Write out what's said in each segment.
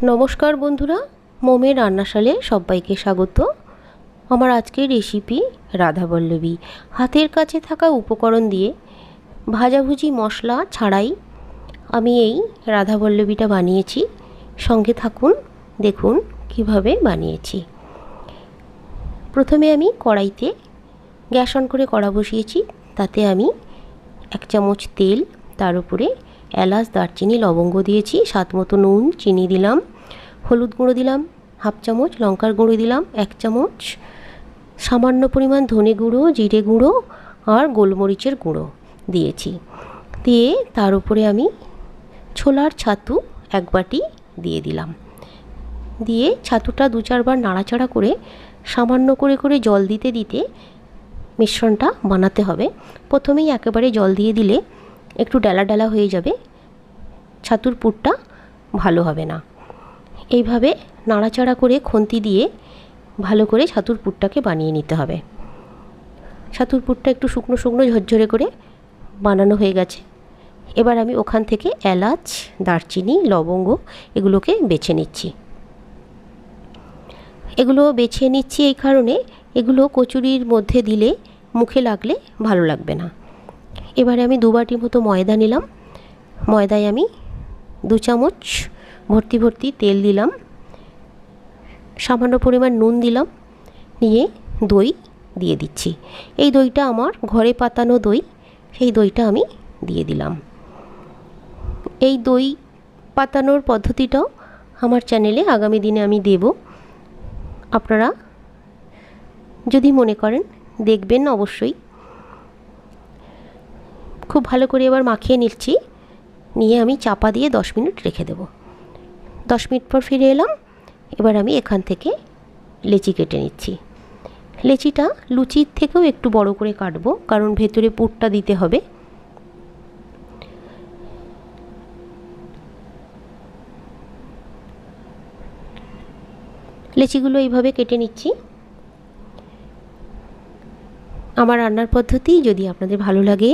নমস্কার বন্ধুরা, মোমের রান্নাশালে সবাইকে স্বাগত। আমার আজকের রেসিপি রাধাবল্লভী। হাতের কাছে থাকা উপকরণ দিয়ে ভাজাভুজি মশলা ছাড়াই আমি এই রাধাবল্লভীটা বানিয়েছি। সঙ্গে থাকুন, দেখুন কিভাবে বানিয়েছি। প্রথমে আমি কড়াইতে গ্যাস অন করে কড়া বসিয়েছি। তাতে আমি 1 চামচ তেল, তার উপরে এলাচ, দারচিনি, লবঙ্গ দিয়েছি, স্বাদ মতো নুন, চিনি দিলাম, হলুদ গুঁড়ো দিলাম 1/2 চামচ, লঙ্কার গুঁড়ো দিলাম 1 চামচ, সামান্য পরিমাণ ধনে গুঁড়ো, জিরে গুঁড়ো আর গোলমরিচের গুঁড়ো দিয়েছি। দিয়ে তার উপরে আমি ছোলার ছাতু 1 বাটি দিয়ে দিলাম। দিয়ে ছাতুটা 2-4 বার নাড়াচাড়া করে সামান্য করে করে জল দিতে দিতে মিশ্রণটা বানাতে হবে। প্রথমেই একেবারে জল দিয়ে দিলে একটু ডালা ডালা হয়ে যাবে, ছাতুর পুরটা ভালো হবে না। এইভাবে নাড়াচাড়া করে খুন্তি দিয়ে ভালো করে ছাতুর পুরটাকে বানিয়ে নিতে হবে। ছাতুর পুরটা একটু শুকনো শুকনো ঝরঝরে করে বানানো হয়ে গেছে। এবার আমি ওখান থেকে এলাচ, দারচিনি, লবঙ্গ এগুলোকে বেছে নিচ্ছি। এগুলো বেছে নিচ্ছি এই কারণে, এগুলো কচুরির মধ্যে দিলে মুখে লাগলে ভালো লাগবে না। এবারে আমি 2 বাটি মতো ময়দা নিলাম। ময়দায় আমি 2 চামচ ভর্তি ভর্তি তেল দিলাম, সামান্য পরিমাণ নুন দিলাম, নিয়ে দই দিয়ে দিচ্ছি। এই দইটা আমার ঘরে পাতানো দই, সেই দইটা আমি দিয়ে দিলাম। এই দই পাতানোর পদ্ধতিটাও আমার চ্যানেলে আগামী দিনে আমি দেব। আপনারা যদি মনে করেন দেখবেন অবশ্যই। খুব ভালো করে এবার মাখিয়ে নিচ্ছি, নিয়ে আমি চাপা দিয়ে 10 মিনিট রেখে দেব। 10 মিনিট পর ফিরে এলাম। এবার আমি এখান থেকে লেচি কেটে নিচ্ছি। লেচিটা লুচির থেকেও একটু বড় করে কাটবো, কারণ ভেতরে পুরটা দিতে হবে। লেচিগুলো এইভাবে কেটে নিচ্ছি। আমার রান্নার পদ্ধতি যদি আপনাদের ভালো লাগে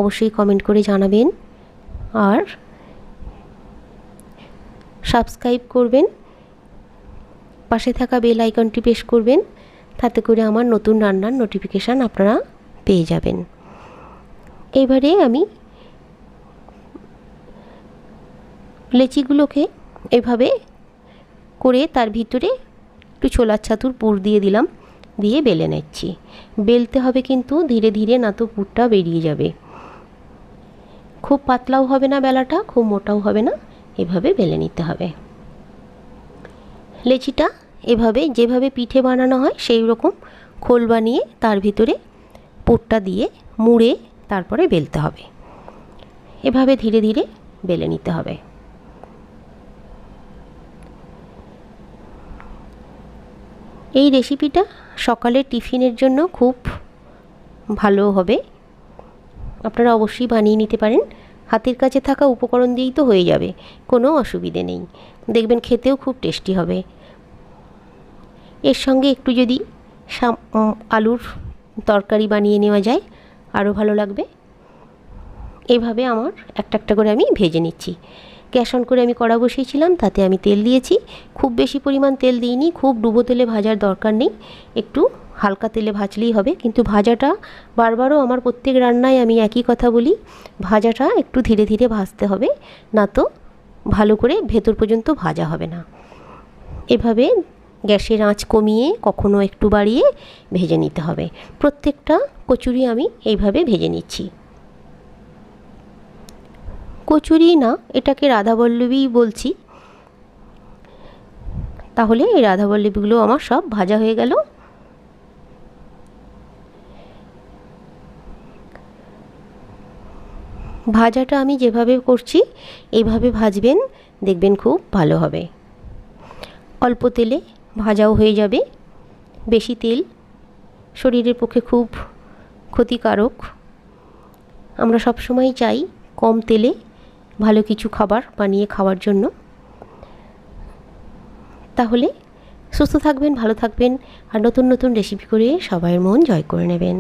অবশ্যই কমেন্ট করে জানাবেন, আর সাবস্ক্রাইব করবেন, পাশে থাকা বেল আইকনটি প্রেস করবেন, তাতে করে আমার নতুন রান্নার নোটিফিকেশান আপনারা পেয়ে যাবেন। এবারে আমি লেচিগুলোকে এভাবে করে তার ভিতরে একটু ছোলার ছাতুর পুর দিয়ে দিলাম, দিয়ে বেলে নিচ্ছি। বেলতে হবে কিন্তু ধীরে ধীরে, না তো পুরটা বেরিয়ে যাবে। খুব পাতলাও হবে না বেলাটা, খুব মোটাও হবে না, এভাবে বেলে নিতে হবে। লেচিটা এভাবে যেভাবে পিঠে বানানো হয় সেই রকম খোল বানিয়ে তার ভিতরে পুরটা দিয়ে মুড়ে তারপরে বেলতে হবে। এভাবে ধীরে ধীরে বেলে নিতে হবে। এই রেসিপিটা সকালের টিফিনের জন্য খুব ভালো হবে। আপনারা অবশ্যই বানিয়ে নিতে পারেন। হাতের কাছে থাকা উপকরণ দিয়েই তো হয়ে যাবে, কোনো অসুবিধে নেই। দেখবেন খেতেও খুব টেস্টি হবে। এর সঙ্গে একটু যদি আলুর তরকারি বানিয়ে নেওয়া যায় আরও ভালো লাগবে। এইভাবে আমার একটা একটা করে আমি ভেজে নিচ্ছি। গ্যাস অন করে আমি কড়া বসিয়েছিলাম, তাতে আমি তেল দিয়েছি। খুব বেশি পরিমাণ তেল দিইনি, খুব ডুবো তেলে ভাজার দরকার নেই, একটু হালকা তেলে ভাজলেই হবে। কিন্তু ভাজাটা বারবারও আমার প্রত্যেক রান্নায় আমি একই কথা বলি, ভাজাটা একটু ধীরে ধীরে ভাজতে হবে, না তো ভালো করে ভেতর পর্যন্ত ভাজা হবে না। এভাবে গ্যাসের আঁচ কমিয়ে কখনো একটু বাড়িয়ে ভেজে নিতে হবে। প্রত্যেকটা কচুরি আমি এইভাবে ভেজে নিচ্ছি। কচুরি না, এটাকে রাধাবল্লভী বলছি। তাহলে এই রাধাবল্লভীগুলো আমার সব ভাজা হয়ে গেল। ভাজাটা আমি যেভাবে করছি এইভাবে ভাজবেন, দেখবেন খুব ভালো হবে। অল্প তেলে ভাজাও হয়ে যাবে। বেশি তেল শরীরের পক্ষে খুব ক্ষতিকারক। আমরা সবসময় চাই কম তেলে ভালো কিছু খাবার বানিয়ে খাওয়ার জন্য। তাহলে সুস্থ থাকবেন, ভালো থাকবেন, আর নতুন নতুন রেসিপি করে সবার মন জয় করে নেবেন।